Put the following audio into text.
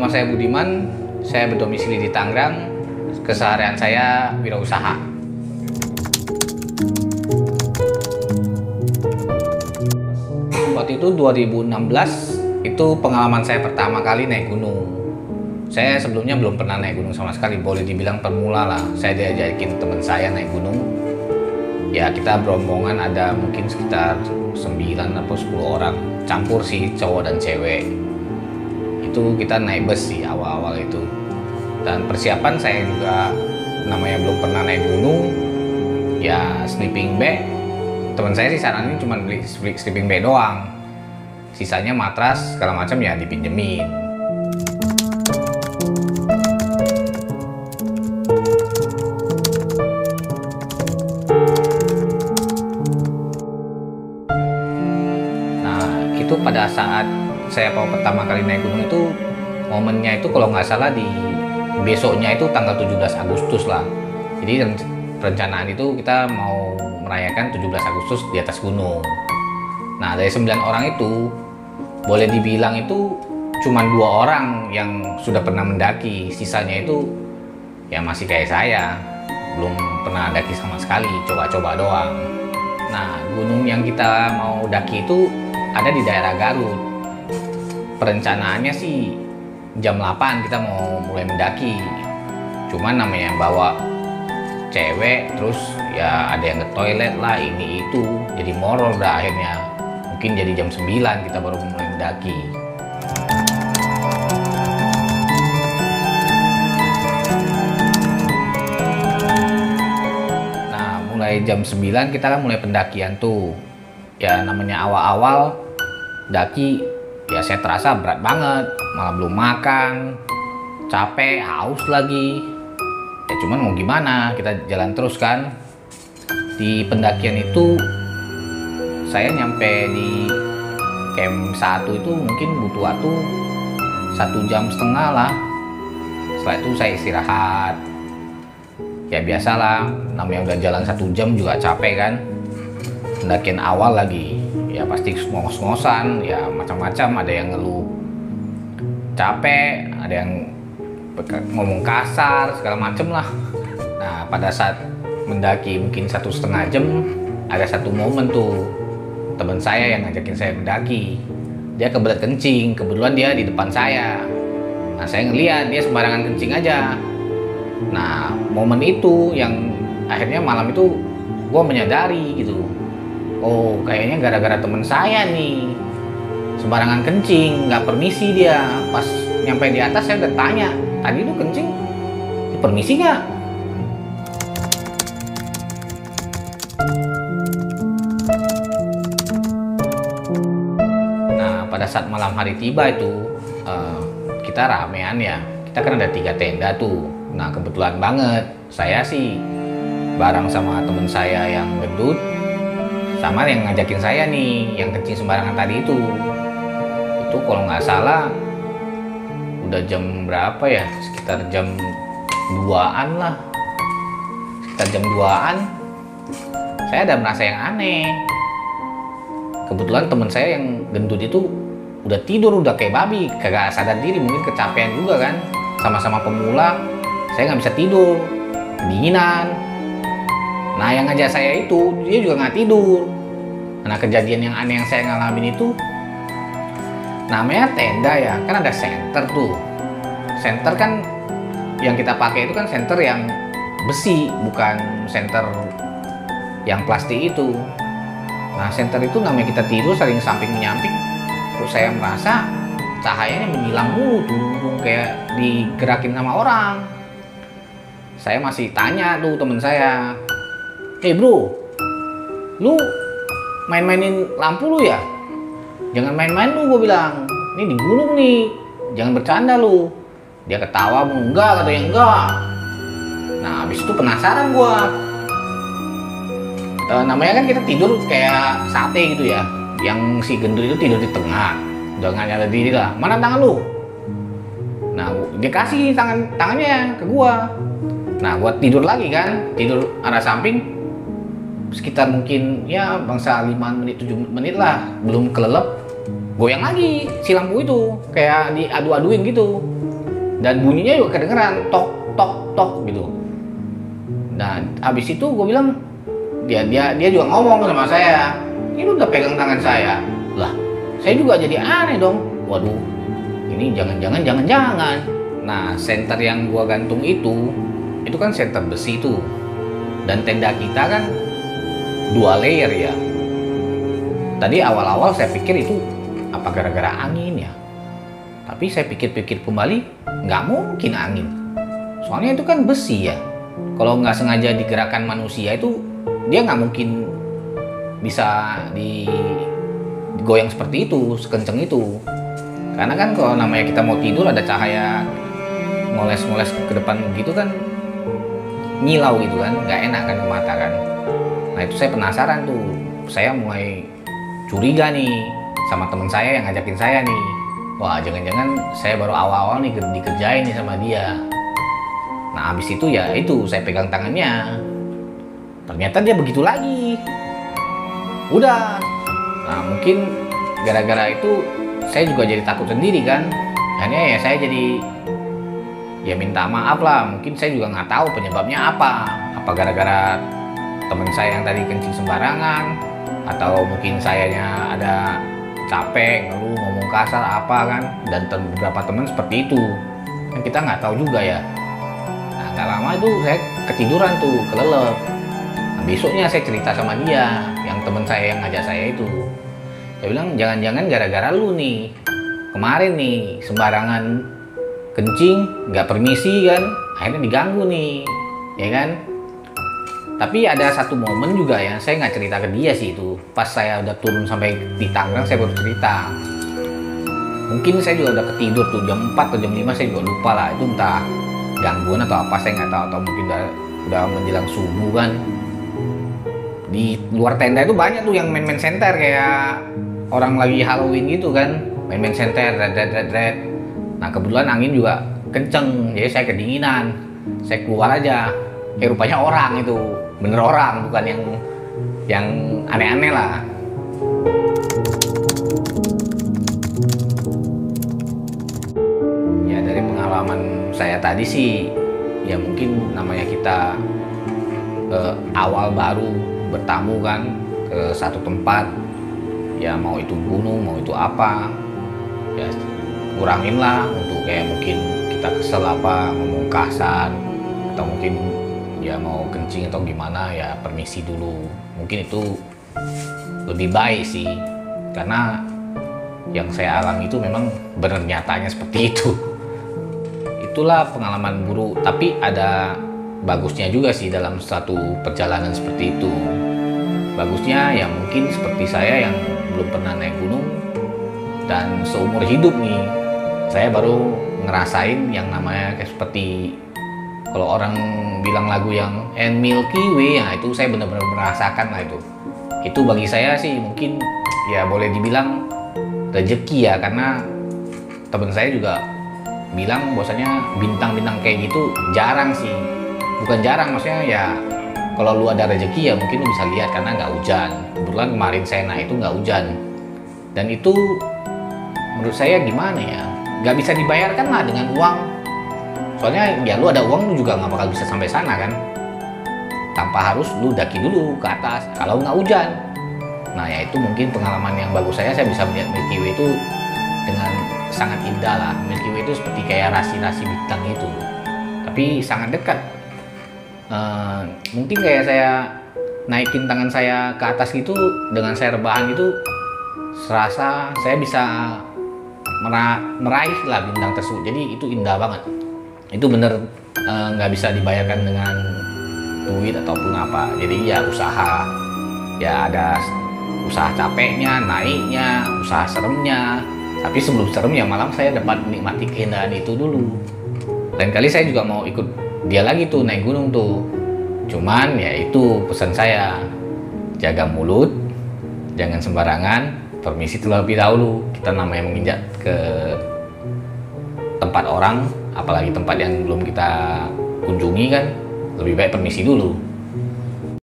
Nama saya Budiman, saya berdomisili di Tangerang. Keseharian saya wirausaha. Waktu itu 2016, itu pengalaman saya pertama kali naik gunung. Saya sebelumnya belum pernah naik gunung sama sekali, boleh dibilang pemula lah. Saya diajakin teman saya naik gunung. Ya kita berombongan ada mungkin sekitar 9 atau 10 orang, campur sih cowok dan cewek. Itu kita naik bus sih awal-awal itu. Dan persiapan saya juga namanya belum pernah naik gunung, ya sleeping bag. Teman saya sih saranin cuma beli sleeping bag doang. Sisanya matras segala macam ya dipinjemin. Nah, itu pada saat saya pertama kali naik gunung itu momennya itu kalau nggak salah di besoknya itu tanggal 17 Agustus lah. Jadi perencanaan itu kita mau merayakan 17 Agustus di atas gunung. Nah dari 9 orang itu boleh dibilang itu cuma 2 orang yang sudah pernah mendaki. Sisanya itu ya masih kayak saya, belum pernah daki sama sekali, coba-coba doang. Nah gunung yang kita mau daki itu ada di daerah Garut. Perencanaannya sih jam 8 kita mau mulai mendaki. Cuman namanya bawa cewek, terus ya ada yang ke toilet lah, ini itu. Jadi molor dah akhirnya. Mungkin jadi jam 9 kita baru mulai mendaki. Nah mulai jam 9 kita kan mulai pendakian tuh. Ya namanya awal-awal daki, ya saya terasa berat banget, malah belum makan, capek, haus lagi. Ya cuman mau gimana, kita jalan terus kan. Di pendakian itu saya nyampe di camp 1 itu mungkin butuh waktu 1,5 jam lah. Setelah itu saya istirahat. Ya biasalah, namanya udah jalan 1 jam juga capek kan. Pendakian awal lagi, ya pasti ngos-ngosan, ya macam-macam. Ada yang ngeluh capek, ada yang ngomong kasar, segala macem lah. Nah pada saat mendaki mungkin 1,5 jam, ada satu momen tuh teman saya yang ngajakin saya mendaki. Dia kebelet kencing, kebetulan dia di depan saya. Nah saya ngeliat dia sembarangan kencing aja. Nah momen itu yang akhirnya malam itu gue menyadari gitu. Oh kayaknya gara-gara temen saya nih sembarangan kencing, nggak permisi dia. Pas nyampe di atas saya udah tanya, tadi lu kencing permisi nggak? Nah pada saat malam hari tiba itu kita ramean ya, kita kan ada 3 tenda tuh. Nah kebetulan banget saya sih bareng sama temen saya yang gendut, sama yang ngajakin saya nih yang kencing sembarangan tadi itu kalau nggak salah udah jam berapa ya, sekitar jam 2-an lah, sekitar jam 2-an saya ada merasa yang aneh. Kebetulan teman saya yang gendut itu udah tidur, udah kayak babi, kagak sadar diri, mungkin kecapean juga kan, sama-sama pemula. Saya nggak bisa tidur, kedinginan. Nah yang ngajak saya itu dia juga nggak tidur. Nah kejadian yang aneh yang saya ngalamin itu, namanya tenda ya, kan ada senter tuh. Senter kan yang kita pakai itu kan senter yang besi, bukan senter yang plastik itu. Nah senter itu namanya kita tidur saling samping menyamping. Terus saya merasa cahayanya menyilang mulu tuh, kayak digerakin sama orang. Saya masih tanya tuh temen saya, bro, lu main-mainin lampu lu ya? Jangan main-main lu, gue bilang. Ini di gunung nih, jangan bercanda lu. Dia ketawa, enggak, katanya enggak. Nah habis itu penasaran gue. Namanya kan kita tidur kayak sate gitu ya. Yang si gendut itu tidur di tengah, udah nggak nyadar diri lah. Mana tangan lu? Nah dia kasih tangannya ke gue. Nah gue tidur lagi kan, tidur arah samping sekitar mungkin ya bangsa 5 menit 7 menit lah, belum kelelep, goyang lagi si lampu itu kayak diadu-aduin gitu. dan bunyinya juga kedengeran tok tok tok gitu. Nah habis itu gue bilang, dia juga ngomong sama saya, ini udah pegang tangan saya. Lah saya juga jadi aneh dong, waduh ini jangan. Nah senter yang gua gantung itu kan senter besi tuh, dan tenda kita kan 2 layer ya. Tadi awal-awal saya pikir itu apa gara-gara angin ya, tapi saya pikir-pikir kembali, nggak mungkin angin, soalnya itu kan besi ya. Kalau nggak sengaja digerakkan manusia itu dia nggak mungkin bisa digoyang seperti itu, sekenceng itu. Karena kan kalau namanya kita mau tidur ada cahaya ngoles-ngoles ke depan gitu kan, nyilau gitu kan, nggak enak kan ke mata kan. Nah itu saya penasaran tuh, saya mulai curiga nih sama teman saya yang ngajakin saya nih. Wah jangan-jangan saya baru awal-awal nih dikerjain nih sama dia. Nah habis itu ya itu saya pegang tangannya, ternyata dia begitu lagi. Udah, nah mungkin gara-gara itu saya juga jadi takut sendiri kan. Akhirnya ya saya jadi ya minta maaf lah. Mungkin saya juga nggak tahu penyebabnya apa gara-gara teman saya yang tadi kencing sembarangan, atau mungkin sayanya ada capek ngeluh ngomong kasar apa kan. Dan beberapa teman seperti itu kan, kita nggak tahu juga ya. Nah nggak lama itu saya ketiduran tuh, kelelep. Nah, besoknya saya cerita sama dia, yang teman saya yang ngajak saya itu. Saya bilang, jangan-jangan gara-gara lu nih, kemarin nih sembarangan kencing, nggak permisi kan, akhirnya diganggu nih, ya kan. Tapi ada satu momen juga ya, saya nggak cerita ke dia sih itu. Pas saya udah turun sampai di Tangerang, saya baru cerita. Mungkin saya juga udah ketidur tuh, jam 4 atau jam 5 saya juga lupa lah. Itu entah gangguan atau apa, saya nggak tahu. Atau mungkin udah menjelang subuh kan. Di luar tenda itu banyak tuh yang main-main senter kayak orang lagi Halloween gitu kan, main-main senter, red. Nah kebetulan angin juga kenceng, jadi saya kedinginan, saya keluar aja. Rupanya orang itu, bener orang, bukan yang aneh-aneh lah. Ya dari pengalaman saya tadi sih, ya mungkin namanya kita awal baru bertamu kan ke satu tempat. Ya mau itu gunung, mau itu apa, ya kurangin lah untuk kayak mungkin kita kesel apa, ngomong kasar, atau mungkin ya mau kencing atau gimana ya permisi dulu. Mungkin itu lebih baik sih, karena yang saya alami itu memang benar nyatanya seperti itu. Itulah pengalaman buruk, tapi ada bagusnya juga sih dalam satu perjalanan seperti itu. Bagusnya ya mungkin seperti saya yang belum pernah naik gunung, dan seumur hidup nih saya baru ngerasain yang namanya kayak seperti kalau orang bilang lagu yang And Milky Way, ya itu saya benar-benar merasakan lah itu. Itu bagi saya sih mungkin ya boleh dibilang rezeki ya, karena teman saya juga bilang bahwasanya bintang-bintang kayak gitu jarang sih. Bukan jarang, maksudnya ya kalau lu ada rezeki ya mungkin lu bisa lihat karena nggak hujan. Kebetulan kemarin saya naik itu nggak hujan. Dan itu menurut saya gimana ya, nggak bisa dibayarkan lah dengan uang. Soalnya ya lu ada uang lu juga nggak bakal bisa sampai sana kan, tanpa harus lu daki dulu ke atas kalau nggak hujan. Nah ya itu mungkin pengalaman yang bagus saya bisa melihat Milky Way itu dengan sangat indah lah. Milky Way itu seperti kayak rasi-rasi bintang itu, tapi sangat dekat. Mungkin kayak saya naikin tangan saya ke atas gitu, dengan saya rebahan itu serasa saya bisa meraih lah bintang tersebut. Jadi itu indah banget. Itu bener nggak bisa dibayarkan dengan duit ataupun apa. Jadi ya usaha, ya ada usaha capeknya, naiknya, usaha seremnya. Tapi sebelum serem ya malam saya dapat menikmati keindahan itu dulu. Lain kali saya juga mau ikut dia lagi tuh naik gunung tuh. Cuman ya itu pesan saya, jaga mulut, jangan sembarangan, permisi terlebih dahulu. Kita namanya menginjak ke tempat orang, apalagi tempat yang belum kita kunjungi kan, lebih baik permisi dulu.